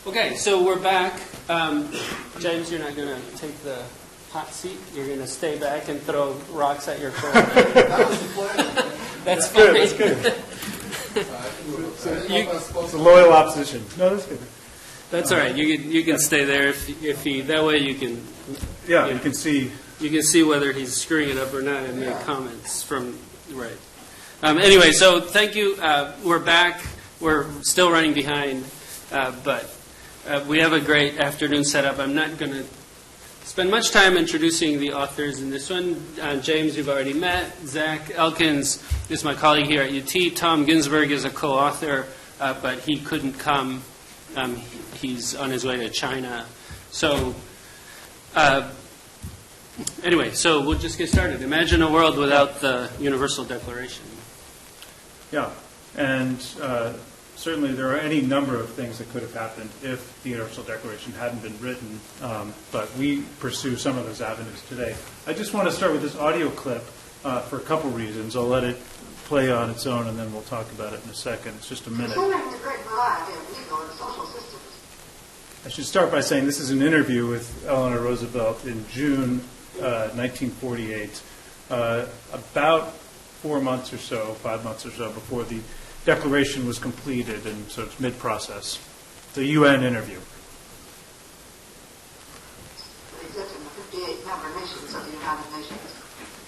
Okay, so we're back. James, you're not going to take the hot seat. You're going to stay back and throw rocks at your friend. That was the plan. That's fine. That's good. It's a loyal opposition. No, that's good. That's all right. You can stay there if he. That way you can. Yeah, you can see. You can see whether he's screwing it up or not and make comments from right. Anyway, so thank you. We're back. We're still running behind, but we have a great afternoon setup. I'm not going to spend much time introducing the authors in this one. James, you've already met. Zach Elkins is my colleague here at UT. Tom Ginsburg is a co-author, but he couldn't come. He's on his way to China. So anyway, so we'll just get started. Imagine a world without the Universal Declaration. Yeah, and certainly there are any number of things that could have happened if the Universal Declaration hadn't been written, but we pursue some of those avenues today. I just want to start with this audio clip for a couple reasons. I'll let it play on its own, and then we'll talk about it in a second. It's just a minute. Considering the great variety of legal and social systems. I should start by saying this is an interview with Eleanor Roosevelt in June 1948, about 4 months or so, 5 months or so before the Declaration was completed, and so it's mid-process. It's a UN interview. Exist in the 58 member nations of the United Nations.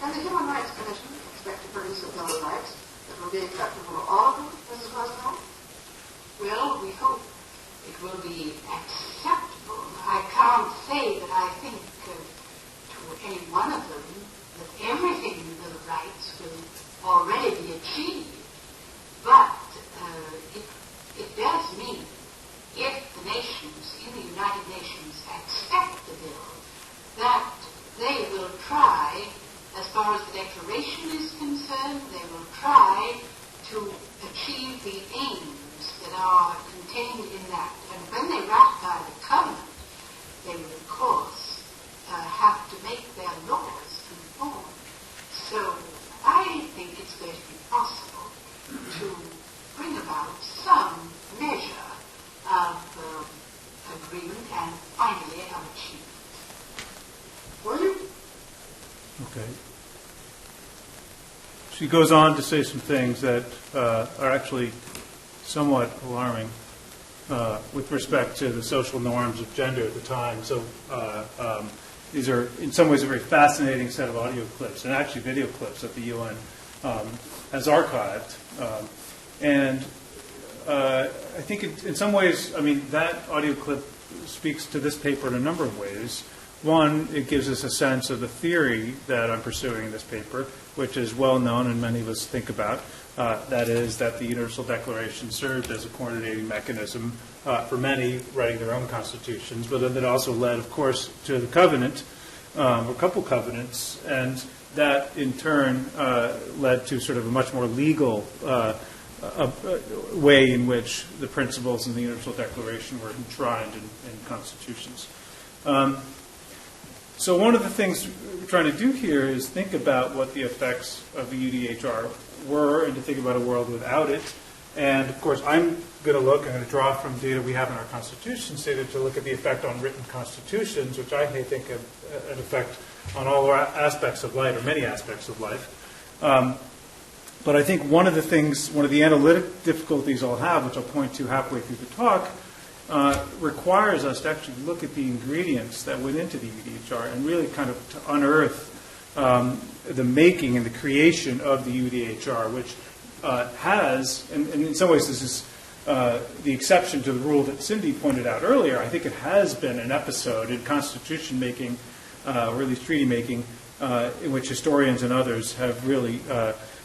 Can the Human Rights Commission expect to produce a Bill of Rights that will be acceptable to all of them, Mrs. Roosevelt? Well, we hope it will be acceptable. I can't say that I think to any one of them that everything in the Bill of Rights will already be achieved. But it does mean if the nations in the United Nations accept the bill, that they will try, as far as the Declaration is concerned, they will try to achieve the aims that are contained in that. And when they ratify the covenant, they will, of course, have to make their laws conform. So I think it's going to be possible to bring about some measure of agreement and finally of achievement. Will you? Okay. She goes on to say some things that are actually somewhat alarming with respect to the social norms of gender at the time. So these are, in some ways, a very fascinating set of audio clips, and actually video clips that the UN has archived. And I think in some ways, I mean, that audio clip speaks to this paper in a number of ways. One, it gives us a sense of the theory that I'm pursuing in this paper, which is well known and many of us think about. That is that the Universal Declaration served as a coordinating mechanism for many writing their own constitutions, but then it also led, of course, to the covenant, a couple covenants, and that in turn led to sort of a much more legal way in which the principles in the Universal Declaration were enshrined in constitutions. So one of the things we're trying to do here is think about what the effects of the UDHR were and to think about a world without it. And, of course, I'm going to draw from data we have in our constitutions data to look at the effect on written constitutions, which I may think have an effect on all aspects of life, or many aspects of life. But I think one of the analytic difficulties I'll have, which I'll point to halfway through the talk, requires us to actually look at the ingredients that went into the UDHR and really kind of to unearth the making and the creation of the UDHR, which has, and in some ways this is the exception to the rule that Cindy pointed out earlier. I think it has been an episode in constitution making, or at least treaty making, in which historians and others have really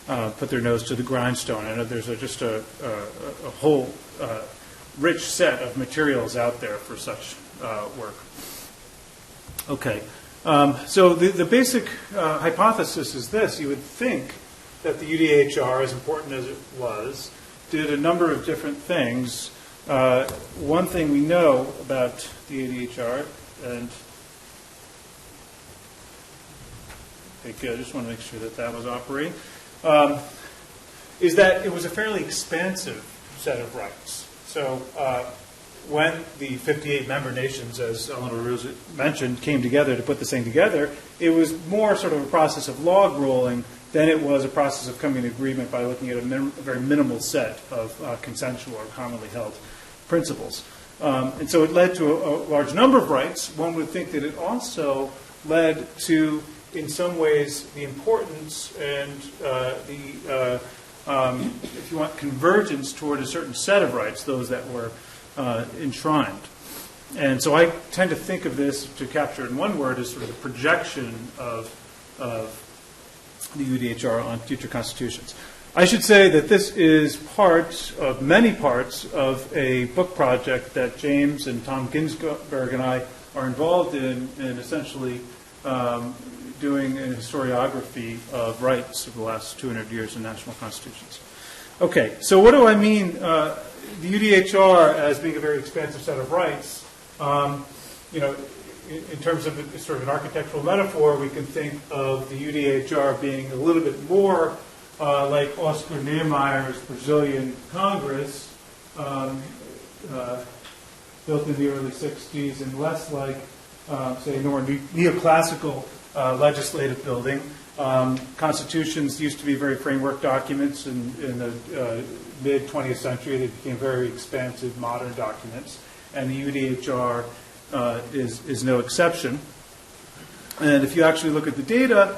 put their nose to the grindstone. And there's just a whole rich set of materials out there for such work. Okay. So the basic hypothesis is this. You would think that the UDHR, as important as it was, did a number of different things. One thing we know about the UDHR, and okay, good, I just want to make sure that was operating, is that it was a fairly expansive set of rights. So when the 58 member nations, as Eleanor Roosevelt mentioned, came together to put this thing together, it was more sort of a process of log rolling than it was a process of coming to agreement by looking at a very minimal set of consensual or commonly held principles. And so it led to a large number of rights. One would think that it also led to, in some ways, the importance and if you want, convergence toward a certain set of rights, those that were enshrined. And so I tend to think of this, to capture it in one word, as sort of the projection of the UDHR on future constitutions. I should say that this is part of many parts of a book project that James and Tom Ginsburg and I are involved in essentially doing a historiography of rights over the last 200 years in national constitutions. Okay, so what do I mean, the UDHR as being a very expansive set of rights? In terms of sort of an architectural metaphor, we can think of the UDHR being a little bit more like Oscar Niemeyer's Brazilian Congress, built in the early 60s, and less like, say, more neoclassical legislative building. Constitutions used to be very framework documents. In the mid-20th century, they became very expansive modern documents, and the UDHR is no exception. And if you actually look at the data,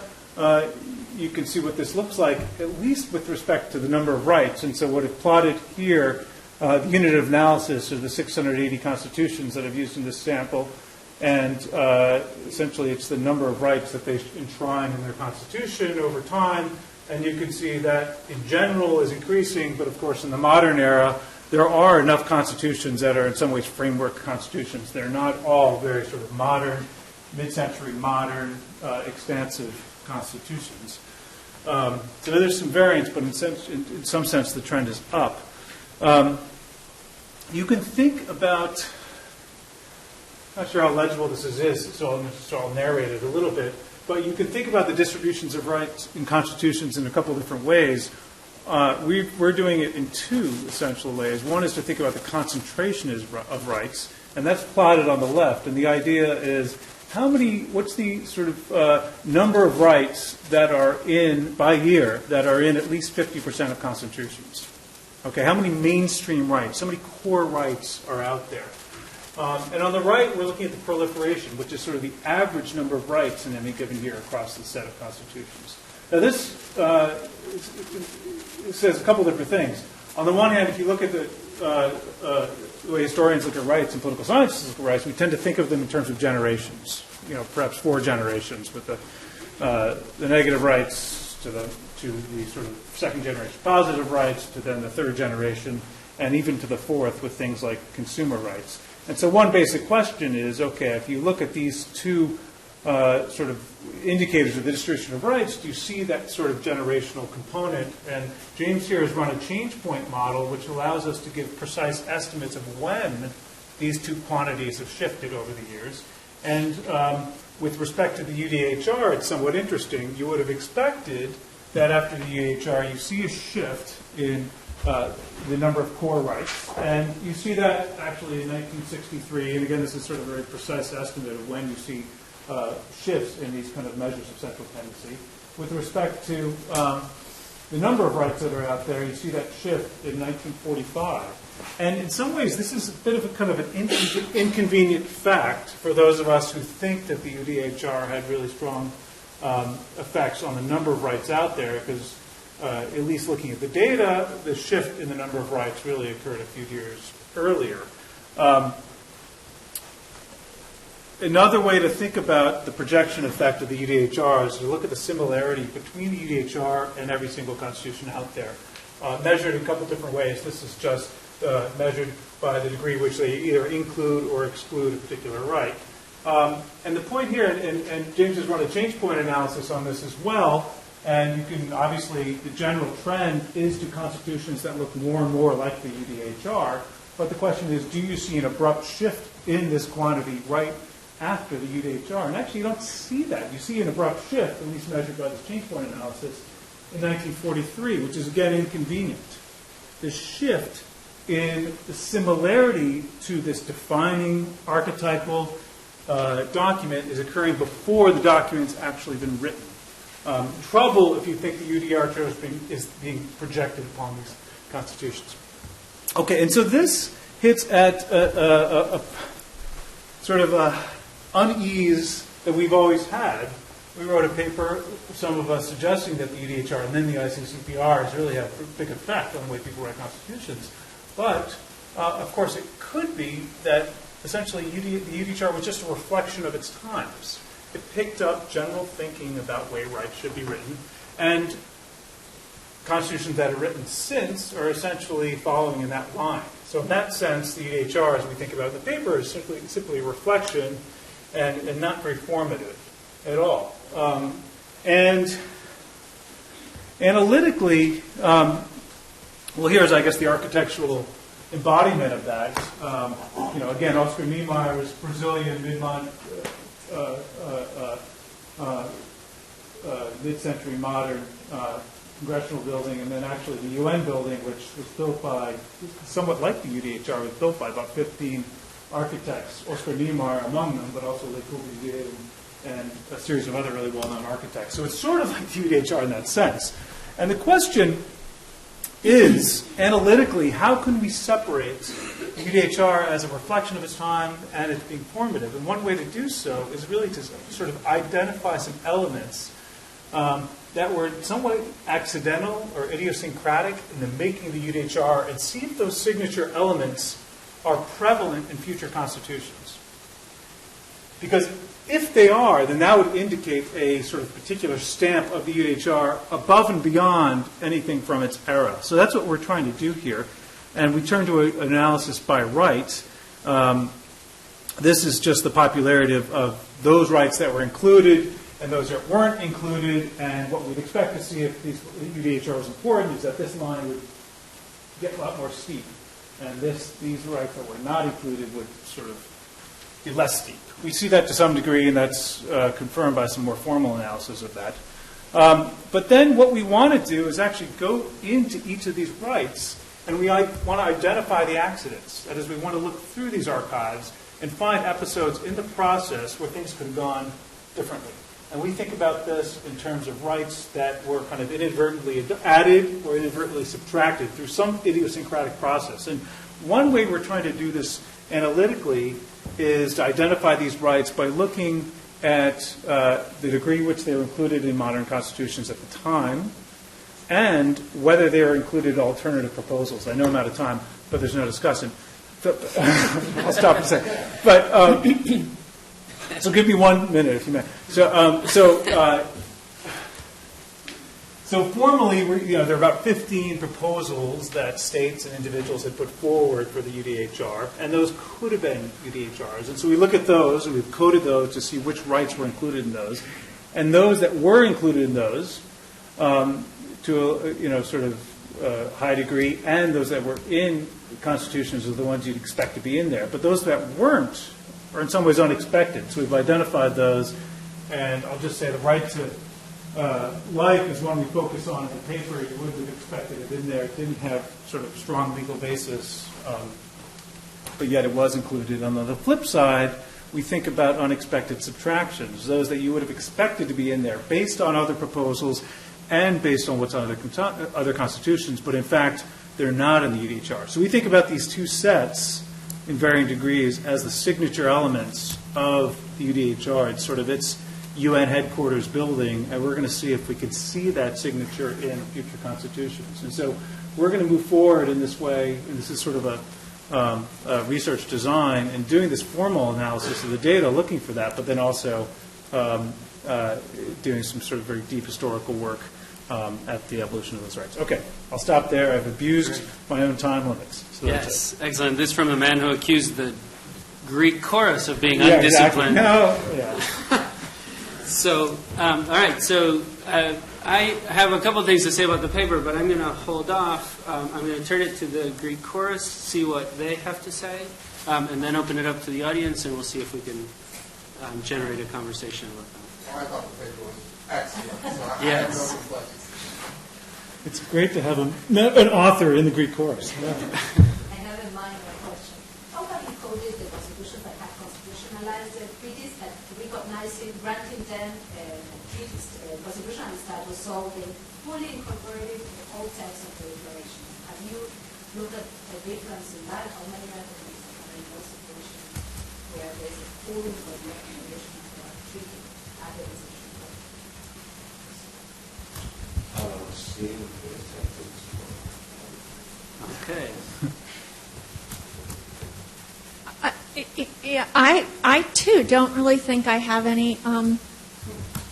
you can see what this looks like, at least with respect to the number of rights. And so what I've plotted here, the unit of analysis are the 680 constitutions that I've used in this sample. And essentially it's the number of rights that they enshrine in their constitution over time. And you can see that in general is increasing, but of course in the modern era, there are enough constitutions that are in some ways framework constitutions. They're not all very sort of modern, mid-century modern, expansive constitutions. So there's some variance, but in some sense the trend is up. You can think about, I'm not sure how legible this is, so I'll narrate it a little bit, but you can think about the distributions of rights in constitutions in a couple of different ways. We're doing it in two essential ways. One is to think about the concentration of rights, and that's plotted on the left. And the idea is what's the sort of number of rights that are in, by year, that are in at least 50% of constitutions? Okay, how many mainstream rights, how many core rights are out there? And on the right, we're looking at the proliferation, which is sort of the average number of rights in any given year across the set of constitutions. Now this it says a couple different things. On the one hand, if you look at the way historians look at rights and political scientists look at rights, we tend to think of them in terms of generations. Perhaps 4 generations, with the negative rights to the sort of second generation positive rights, to then the third generation, and even to the fourth with things like consumer rights. And so one basic question is, okay, if you look at these two sort of indicators of the distribution of rights, do you see that sort of generational component? And James here has run a change point model which allows us to give precise estimates of when these two quantities have shifted over the years. And with respect to the UDHR, it's somewhat interesting. You would have expected that after the UDHR, you see a shift in the number of core rights. And you see that actually in 1963. And again, this is sort of a very precise estimate of when you see shifts in these kind of measures of central tendency. With respect to the number of rights that are out there, you see that shift in 1945. And in some ways, this is a bit of a kind of an inconvenient fact for those of us who think that the UDHR had really strong effects on the number of rights out there, because at least looking at the data, the shift in the number of rights really occurred a few years earlier. Another way to think about the projection effect of the UDHR is to look at the similarity between the UDHR and every single constitution out there, measured in a couple different ways. This is just measured by the degree which they either include or exclude a particular right. And the point here, and James has run a change point analysis on this as well, and you can obviously, the general trend is to constitutions that look more and more like the UDHR, but the question is, do you see an abrupt shift in this quantity right after the UDHR? And actually you don't see that. You see an abrupt shift, at least measured by this change point analysis, in 1943, which is again inconvenient. This shift in the similarity to this defining archetypal document is occurring before the document's actually been written. Trouble if you think the UDR is being projected upon these constitutions. Okay, and so this hits at a sort of a unease that we've always had. We wrote a paper, some of us suggesting that the UDHR and then the ICCPRs really have a big effect on the way people write constitutions. But, of course, it could be that essentially the UDHR was just a reflection of its times. It picked up general thinking about way rights should be written, and constitutions that are written since are essentially following in that line. So in that sense, the UDHR, as we think about the paper, is simply a reflection and not very formative at all. And analytically, well, here's, I guess, the architectural embodiment of that. Again, Oscar Niemeyer's Brazilian mid-century modern congressional building, and then actually the UN building, which was built by, somewhat like the UDHR, was built by about 15 architects, Oscar Niemeyer among them, but also Le Corbusier and a series of other really well-known architects. So it's sort of like the UDHR in that sense. And the question is, analytically, how can we separate the UDHR as a reflection of its time and it being formative? And one way to do so is really to sort of identify some elements that were somewhat accidental or idiosyncratic in the making of the UDHR and see if those signature elements are prevalent in future constitutions. Because if they are, then that would indicate a sort of particular stamp of the UDHR above and beyond anything from its era. So that's what we're trying to do here. And we turn to an analysis by right. This is just the popularity of those rights that were included and those that weren't included. And what we'd expect to see if UDHR was important is that this line would get a lot more steep. And these rights that were not included would sort of be less steep. We see that to some degree, and that's confirmed by some more formal analysis of that. But then what we want to do is actually go into each of these rights, and we want to identify the accidents. That is, we want to look through these archives and find episodes in the process where things could have gone differently. And we think about this in terms of rights that were kind of inadvertently added or inadvertently subtracted through some idiosyncratic process. And one way we're trying to do this analytically is to identify these rights by looking at the degree in which they were included in modern constitutions at the time and whether they are included in alternative proposals. I know I'm out of time, but there's no discussant. I'll stop in a second. But so give me 1 minute if you may. So formally, there are about 15 proposals that states and individuals had put forward for the UDHR, and those could have been UDHRs. And so we look at those, and we've coded those to see which rights were included in those, and those that were included in those to a sort of high degree, and those that were in constitutions are the ones you'd expect to be in there. But those that weren't are in some ways unexpected. So we've identified those, and I'll just say the right to life is one we focus on in the paper. You wouldn't have expected it in there. It didn't have sort of strong legal basis, but yet it was included. And on the flip side, we think about unexpected subtractions, those that you would have expected to be in there based on other proposals and based on what's on other constitutions, but in fact, they're not in the UDHR. So we think about these two sets in varying degrees as the signature elements of the UDHR. It's sort of its UN headquarters building, and we're going to see if we can see that signature in future constitutions. And so we're going to move forward in this way, and this is sort of a research design, and doing this formal analysis of the data, looking for that, but then also doing some sort of very deep historical work at the evolution of those rights. Okay, I'll stop there. I've abused my own time limits. So yes, excellent. This from a man who accused the Greek chorus of being undisciplined. Exactly. No, yeah. So, all right. So I have a couple of things to say about the paper, but I'm going to hold off. I'm going to turn it to the Greek chorus, see what they have to say, and then open it up to the audience, and we'll see if we can generate a conversation with them. I thought the paper was excellent. So I yes. have no reflections. It's great to have an author in the Greek chorus. Yeah. And as the treaties that recognizing, granting them treaties, constitutional status, so they fully incorporated the whole text of the declaration. Have you looked at the difference in that? How many countries are in those situations where there is a full incorporation of the treaty at the decision point? Okay. I too don't really think I have any.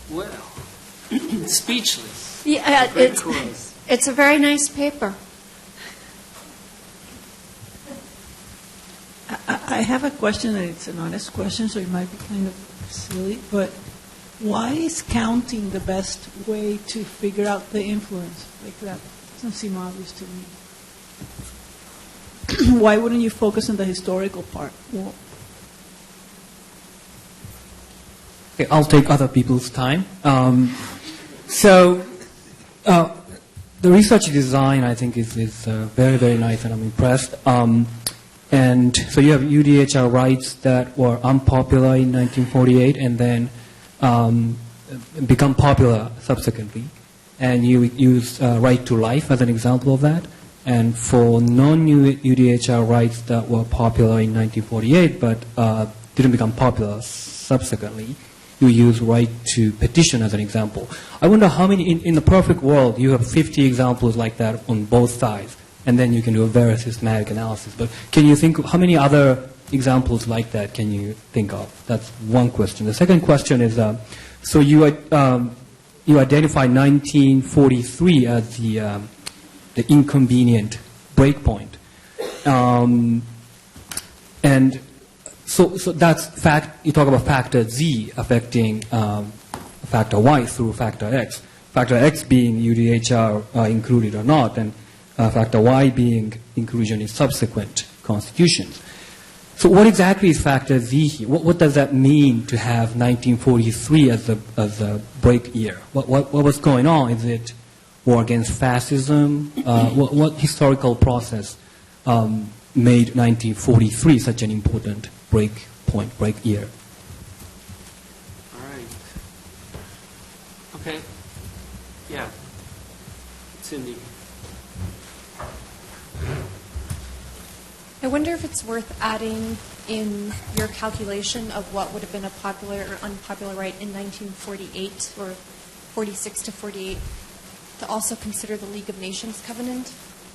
Well, speechless. Yeah, Great quotes. it's a very nice paper. I have a question, and it's an honest question, so it might be kind of silly, but why is counting the best way to figure out the influence? Like, that doesn't seem obvious to me. Why wouldn't you focus on the historical part? Well, okay, I'll take other people's time. The research design, I think, is very, very nice, and I'm impressed. And so you have UDHR rights that were unpopular in 1948 and then become popular subsequently. And you use right to life as an example of that. And for non-UDHR rights that were popular in 1948 but didn't become popular subsequently, you use right to petition as an example. I wonder how many, in the perfect world, you have 50 examples like that on both sides, and then you can do a very systematic analysis. But can you think, how many other examples like that can you think of? That's one question. The second question is, so you identify 1943 as the inconvenient breakpoint. And so that's fact. You talk about factor Z affecting factor Y through factor X. Factor X being UDHR included or not, and factor Y being inclusion in subsequent constitutions. So what exactly is factor Z here? What does that mean to have 1943 as a break year? What was going on? Is it war against fascism? What historical process made 1943 such an important break year? All right. Okay. Yeah. Cindy. I wonder if it's worth adding in your calculation of what would have been a popular or unpopular right in 1948 or 46 to 48 to also consider the League of Nations Covenant,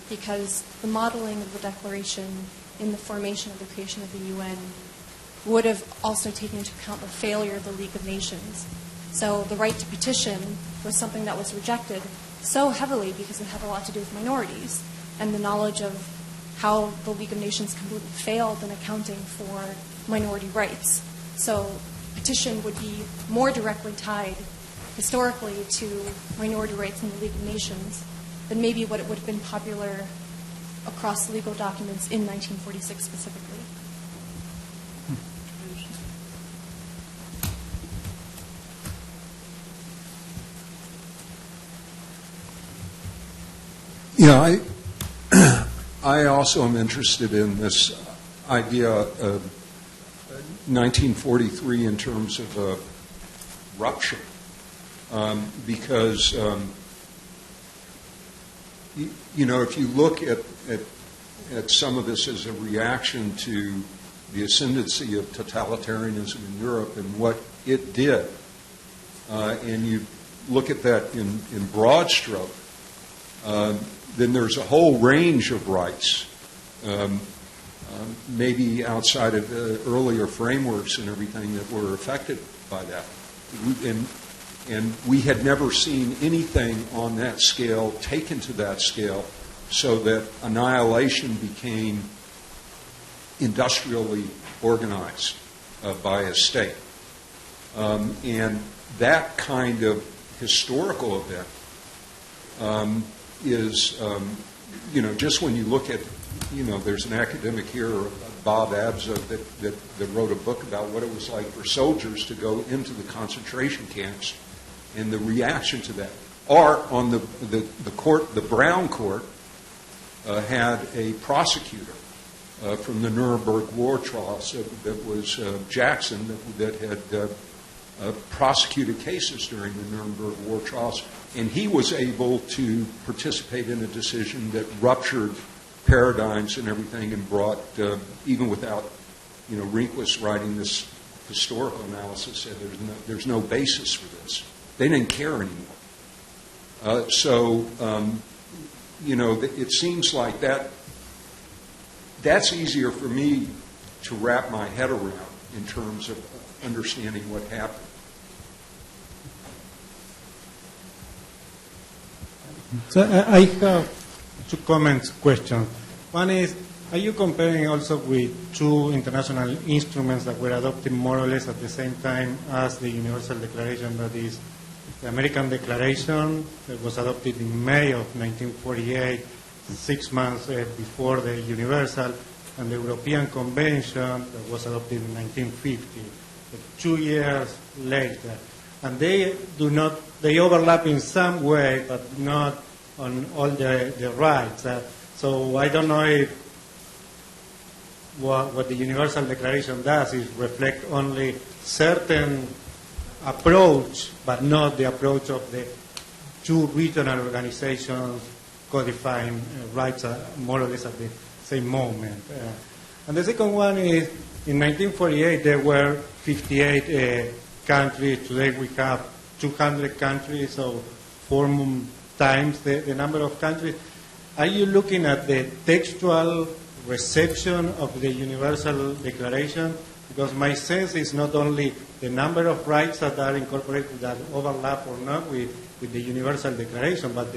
because the modeling of the Declaration in the formation of the creation of the UN would have also taken into account the failure of the League of Nations. So the right to petition was something that was rejected so heavily because it had a lot to do with minorities and the knowledge of how the League of Nations completely failed in accounting for minority rights. So petition would be more directly tied historically to minority rights in the League of Nations than maybe what it would have been popular across legal documents in 1946 specifically. Yeah, I also am interested in this idea of 1943 in terms of a rupture, because if you look at some of this as a reaction to the ascendancy of totalitarianism in Europe and what it did, and you look at that in broad stroke, then there's a whole range of rights, maybe outside of earlier frameworks and everything that were affected by that. And we had never seen anything on that scale taken to that scale so that annihilation became industrially organized by a state. And that kind of historical event is, just when you look at, there's an academic here, Bob Abza, that wrote a book about what it was like for soldiers to go into the concentration camps and the reaction to that. Or on the court, the Brown court had a prosecutor from the Nuremberg war trials. That was Jackson that had prosecuted cases during the Nuremberg war trials, and he was able to participate in a decision that ruptured paradigms and everything and brought, even without, Rehnquist writing this historical analysis, said there's no basis for this. They didn't care anymore. It seems like that's easier for me to wrap my head around in terms of understanding what happened. So I have two questions. One is, are you comparing also with two international instruments that were adopted more or less at the same time as the Universal Declaration, that is the American Declaration that was adopted in May of 1948, 6 months before the Universal, and the European Convention that was adopted in 1950, 2 years later. And they overlap in some way, but not on all the rights. So I don't know if what the Universal Declaration does is reflect only certain approach, but not the approach of the two regional organizations codifying rights more or less at the same moment. And the second one is, in 1948 there were 58 countries. Today we have 200 countries, so 4 times the number of countries. Are you looking at the textual reception of the Universal Declaration? Because my sense is not only the number of rights that are incorporated that overlap or not with the Universal Declaration, but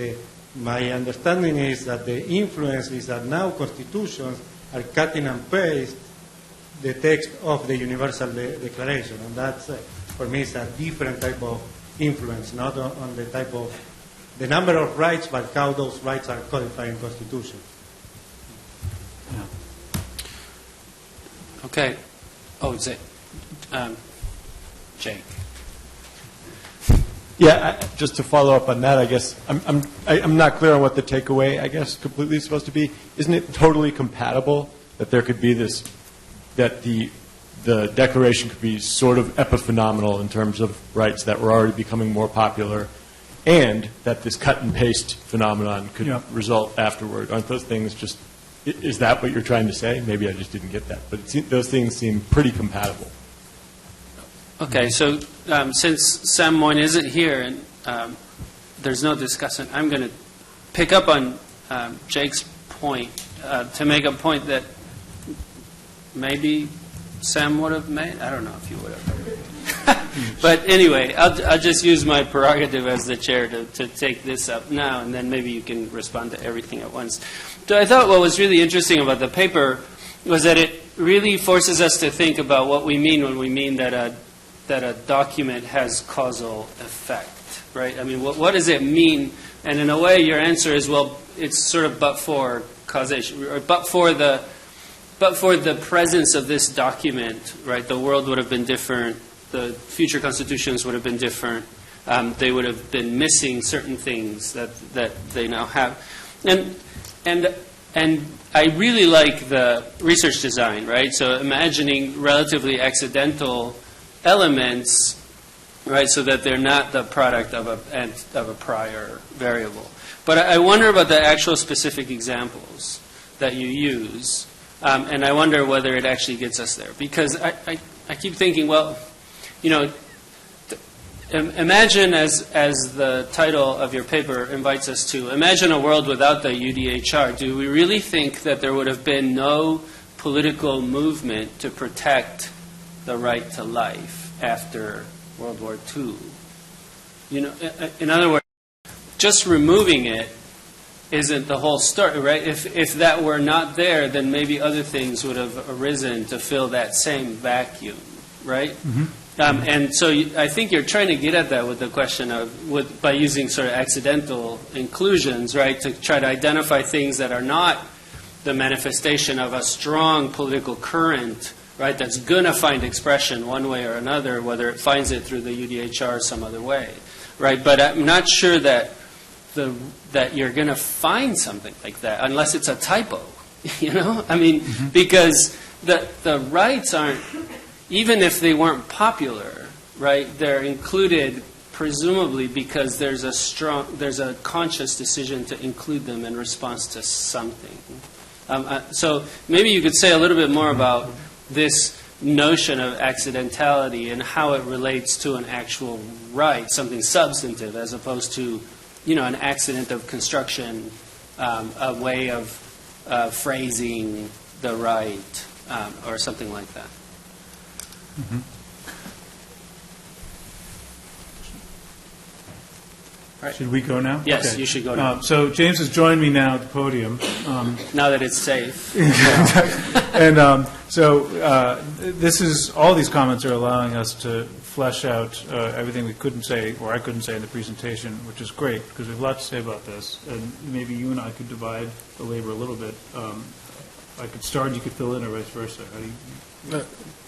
my understanding is that the influence is that now constitutions are cutting and paste the text of the Universal Declaration, and that's, for me, is a different type of influence, not on the type of the number of rights, but how those rights are codified in Constitution. Yeah. Okay. Oh, is it Jake? Yeah, just to follow up on that, I guess I'm not clear on what the takeaway, I guess, completely is supposed to be. Isn't it totally compatible that there could be this, that the Declaration could be sort of epiphenomenal in terms of rights that were already becoming more popular, and that this cut and paste phenomenon could result afterward? Aren't those things just, is that what you're trying to say? Maybe I just didn't get that, but those things seem pretty compatible. Okay, so since Sam Moyn isn't here and there's no discussant, I'm going to pick up on Jake's point to make a point that maybe Sam would have made. I don't know if you would have. But anyway, I'll just use my prerogative as the chair to take this up now, and then maybe you can respond to everything at once. So I thought what was really interesting about the paper was that it really forces us to think about what we mean when we mean that a document has causal effect, right? I mean, what does it mean? And in a way, your answer is, well, it's sort of but for causation, or but for the presence of this document, right? The world would have been different. The future constitutions would have been different. They would have been missing certain things that they now have. And I really like the research design, right? So imagining relatively accidental elements, right, so that they're not the product of a prior variable. But I wonder about the actual specific examples that you use, and I wonder whether it actually gets us there. Because I keep thinking, well, you know, imagine, as the title of your paper invites us to, imagine a world without the UDHR. Do we really think that there would have been no political movement to protect the right to life after World War II? You know, in other words, just removing it isn't the whole story, right? If that were not there, then maybe other things would have arisen to fill that same vacuum, right? Mm-hmm. And so I think you're trying to get at that with the question of, by using sort of accidental inclusions, right, to try to identify things that are not the manifestation of a strong political current, right, that's going to find expression one way or another, whether it finds it through the UDHR or some other way, right? But I'm not sure that you're going to find something like that unless it's a typo, You know, I mean, because the rights aren't, even if they weren't popular, right? They're included presumably because there's a conscious decision to include them in response to something. So maybe you could say a little bit more about this notion of accidentality and how it relates to an actual right, something substantive, as opposed to, an accident of construction, a way of phrasing the right, or something like that. Mm-hmm. Right. Should we go now? Yes, okay. You should go now. So James has joined me now at the podium. Now that it's safe. And this is, all these comments are allowing us to flesh out everything we couldn't say, or I couldn't say in the presentation, which is great, because we have a lot to say about this. And maybe you and I could divide the labor a little bit. I could start, you could fill in, or vice versa. How do you...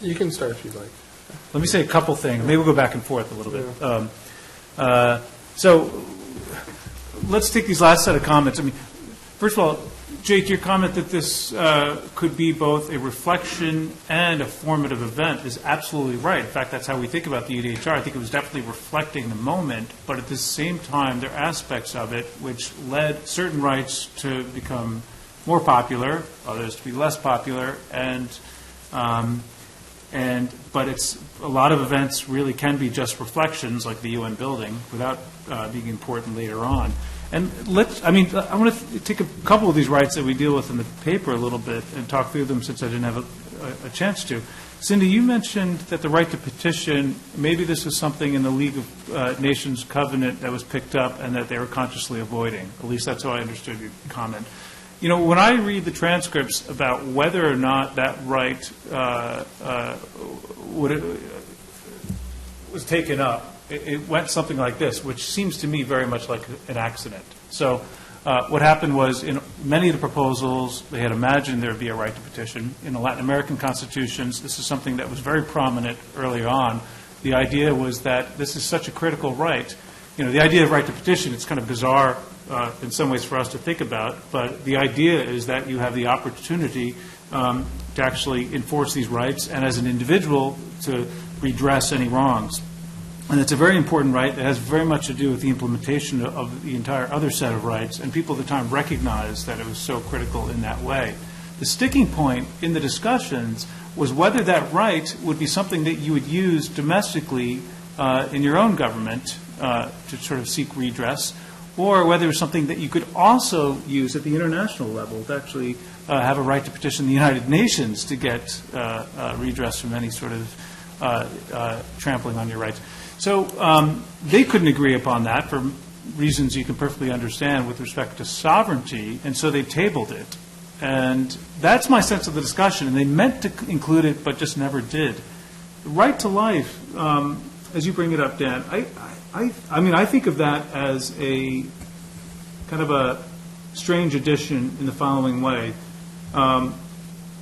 You can start if you'd like. Let me say a couple things. Maybe we'll go back and forth a little bit. So let's take these last set of comments. I mean, first of all, Jake, your comment that this could be both a reflection and a formative event is absolutely right. In fact, that's how we think about the UDHR. I think it was definitely reflecting the moment, but at the same time, there are aspects of it which led certain rights to become more popular, others to be less popular, but it's a lot of events really can be just reflections, like the UN building, without being important later on. And I want to take a couple of these rights that we deal with in the paper a little bit and talk through them, since I didn't have a chance to. Cindy, you mentioned that the right to petition, maybe this is something in the League of Nations covenant that was picked up and that they were consciously avoiding. At least that's how I understood your comment. When I read the transcripts about whether or not that right was taken up, it went something like this, which seems to me very much like an accident. So what happened was, in many of the proposals, they had imagined there would be a right to petition. In the Latin American constitutions, this is something that was very prominent early on. The idea was that this is such a critical right. The idea of right to petition, it's kind of bizarre in some ways for us to think about, but the idea is that you have the opportunity to actually enforce these rights, and as an individual to redress any wrongs. And it's a very important right that has very much to do with the implementation of the entire other set of rights, and people at the time recognized that it was so critical in that way. The sticking point in the discussions was whether that right would be something that you would use domestically in your own government to sort of seek redress, or whether it was something that you could also use at the international level to actually have a right to petition the United Nations to get redress from any sort of trampling on your rights. So they couldn't agree upon that for reasons you can perfectly understand with respect to sovereignty, and so they tabled it. And that's my sense of the discussion, and they meant to include it but just never did. The right to life, as you bring it up, Dan, I think of that as a kind of a strange addition in the following way.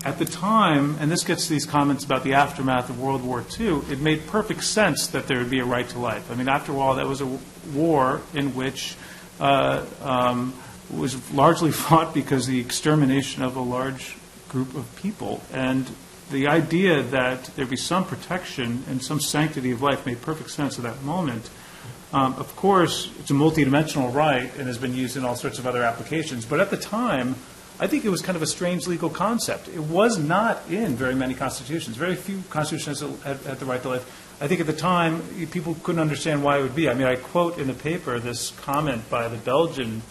At the time, and this gets to these comments about the aftermath of World War II, it made perfect sense that there would be a right to life. I mean, after all, that was a war in which was largely fought because of the extermination of a large group of people. And the idea that there be some protection and some sanctity of life made perfect sense at that moment. Of course, it's a multidimensional right and has been used in all sorts of other applications. But at the time, I think it was kind of a strange legal concept. It was not in very many constitutions. Very few constitutions had the right to life. I think at the time, people couldn't understand why it would be. I mean, I quote in the paper this comment by the Belgian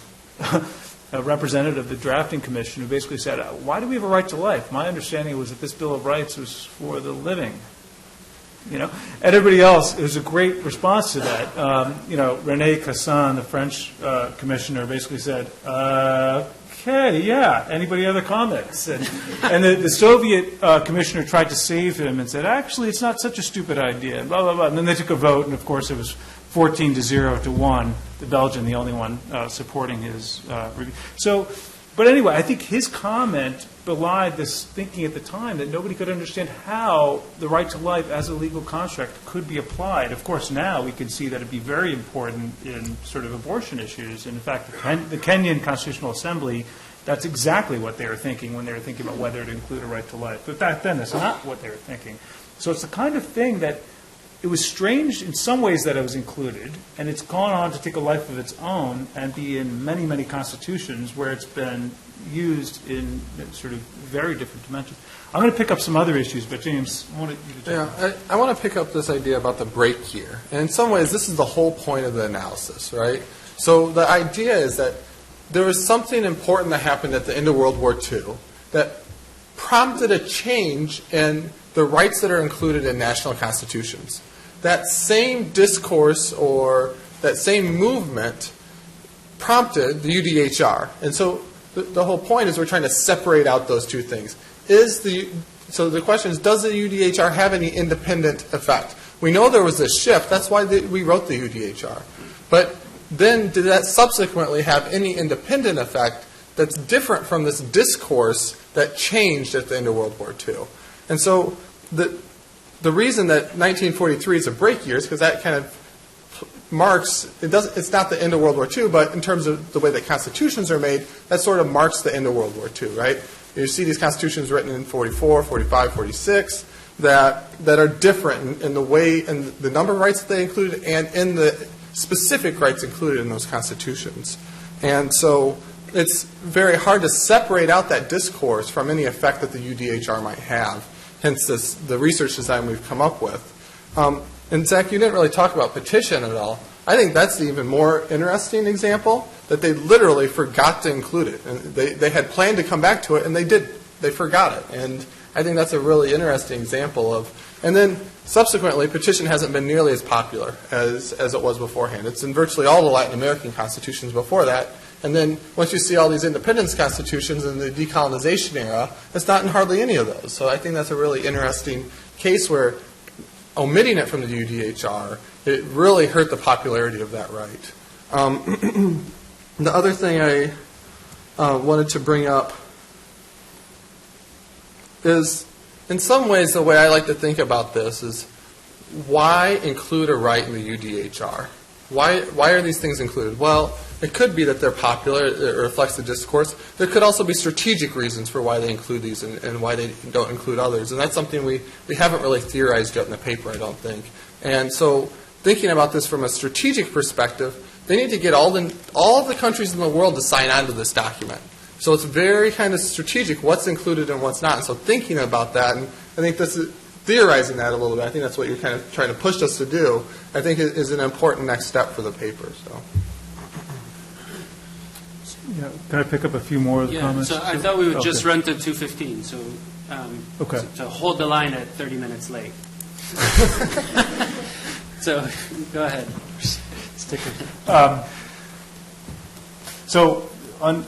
representative of the drafting commission who basically said, why do we have a right to life? My understanding was that this Bill of Rights was for the living. And everybody else, it was a great response to that. René Cassin, the French commissioner, basically said, okay, yeah, anybody other comments? And the Soviet commissioner tried to save him and said, actually, it's not such a stupid idea, blah, blah, blah. And then they took a vote, and of course it was 14-0 to 1, the Belgian, the only one supporting his review. But anyway, I think his comment belied this thinking at the time that nobody could understand how the right to life as a legal construct could be applied. Of course, now we can see that it'd be very important in sort of abortion issues. And in fact, the Kenyan Constitutional Assembly that's exactly what they were thinking when they were thinking about whether to include a right to life. But back then, that's not what they were thinking. So it's the kind of thing that it was strange in some ways that it was included, and it's gone on to take a life of its own and be in many, many constitutions where it's been used in sort of very different dimensions. I'm going to pick up some other issues, but James, I wanted you to talk about. I want to pick up this idea about the break here. And in some ways, this is the whole point of the analysis, right? So the idea is that there was something important that happened at the end of World War II that prompted a change in the rights that are included in national constitutions. That same discourse or that same movement prompted the UDHR. And so the whole point is we're trying to separate out those two things. So the question is, does the UDHR have any independent effect? We know there was a shift. That's why we wrote the UDHR. But then did that subsequently have any independent effect that's different from this discourse that changed at the end of World War II? And so the reason that 1943 is a break year is because that kind of marks, it's not the end of World War II, but in terms of the way that constitutions are made, that sort of marks the end of World War II, right? You see these constitutions written in 44, 45, 46 that are different in the way and the number of rights that they included and in the specific rights included in those constitutions. And so it's very hard to separate out that discourse from any effect that the UDHR might have, hence the research design we've come up with. And Zach, you didn't really talk about petition at all. I think that's the even more interesting example, that they literally forgot to include it. And they had planned to come back to it, and they did. They forgot it. And I think that's a really interesting example of. And then subsequently, petition hasn't been nearly as popular as it was beforehand. It's in virtually all the Latin American constitutions before that. And then once you see all these independence constitutions in the decolonization era, it's not in hardly any of those. So I think that's a really interesting case where omitting it from the UDHR, it really hurt the popularity of that right. The other thing I wanted to bring up is, in some ways, the way I like to think about this is, why include a right in the UDHR? Why are these things included? Well, it could be that they're popular, it reflects the discourse. There could also be strategic reasons for why they include these and why they don't include others. And that's something we haven't really theorized yet in the paper, I don't think. And so thinking about this from a strategic perspective, they need to get all of the countries in the world to sign on to this document. So it's very kind of strategic what's included and what's not. And so thinking about that, and I think this is theorizing that a little bit, I think that's what you're kind of trying to push us to do, I think is an important next step for the paper. So. Yeah, can I pick up a few more of the comments? So I thought we would just run to 2:15, so to hold the line at 30 minutes late. So go ahead. Stick with So on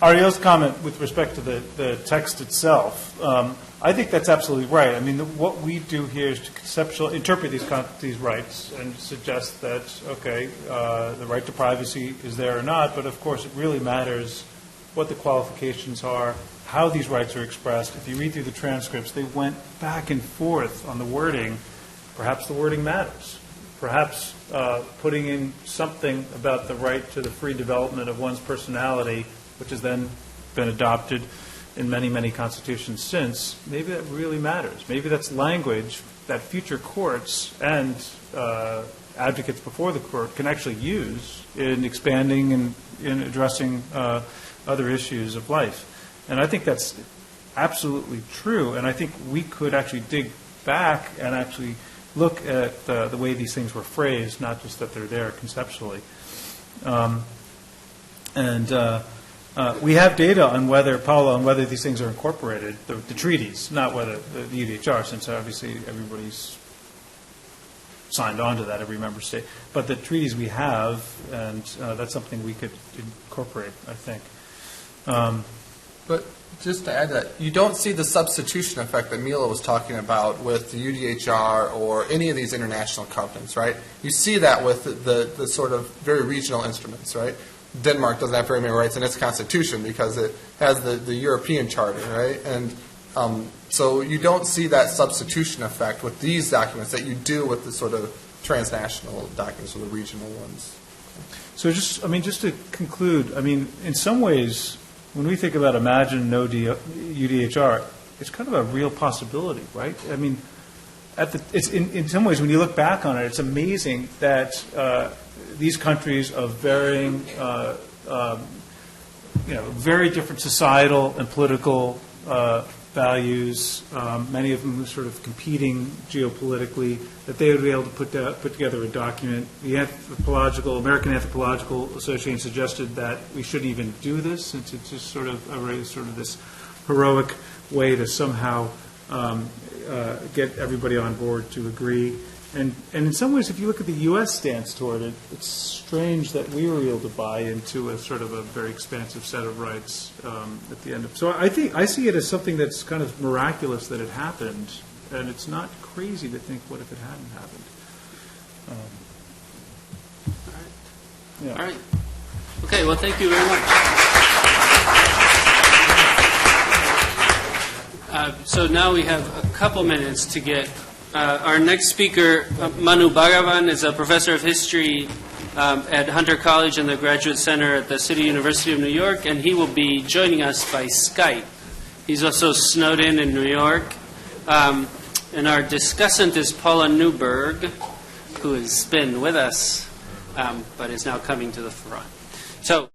Ariel's comment with respect to the text itself, I think that's absolutely right. I mean, what we do here is to interpret these rights and suggest that, okay, the right to privacy is there or not, but of course it really matters what the qualifications are, how these rights are expressed. If you read through the transcripts, they went back and forth on the wording. Perhaps the wording matters. Perhaps putting in something about the right to the free development of one's personality, which has then been adopted in many, many constitutions since, maybe that really matters. Maybe that's language that future courts and advocates before the court can actually use in expanding and in addressing other issues of life. And I think that's absolutely true. And I think we could actually dig back and actually look at the way these things were phrased, not just that they're there conceptually. We have data on whether these things are incorporated, the treaties, not whether the UDHR, since obviously everybody's signed on to that, every member state. But the treaties we have, and that's something we could incorporate, I think. But just to add to that, you don't see the substitution effect that Mila was talking about with the UDHR or any of these international covenants, right? You see that with the sort of very regional instruments, right? Denmark doesn't have very many rights in its constitution because it has the European Charter, right? And so you don't see that substitution effect with these documents that you do with the sort of transnational documents or the regional ones. So just to conclude, in some ways, when we think about imagine no UDHR, it's kind of a real possibility, right? I mean, it's in some ways, when you look back on it, it's amazing that these countries of varying, very different societal and political values, many of them sort of competing geopolitically, that they would be able to put together a document. The American Anthropological Association suggested that we shouldn't even do this, since it's just sort of this heroic way to somehow get everybody on board to agree. And in some ways, if you look at the U.S. stance toward it, it's strange that we were able to buy into a sort of a very expansive set of rights at the end of. So I see it as something that's kind of miraculous that it happened, and it's not crazy to think, what if it hadn't happened? All right. Okay. Well, thank you very much. So now we have a couple minutes to get. Our next speaker, Manu Bhagavan, is a professor of history at Hunter College and the Graduate Center at the City University of New York, and he will be joining us by Skype. He's also snowed in New York. And our discussant is Paula Newberg, who has been with us, but is now coming to the front. So.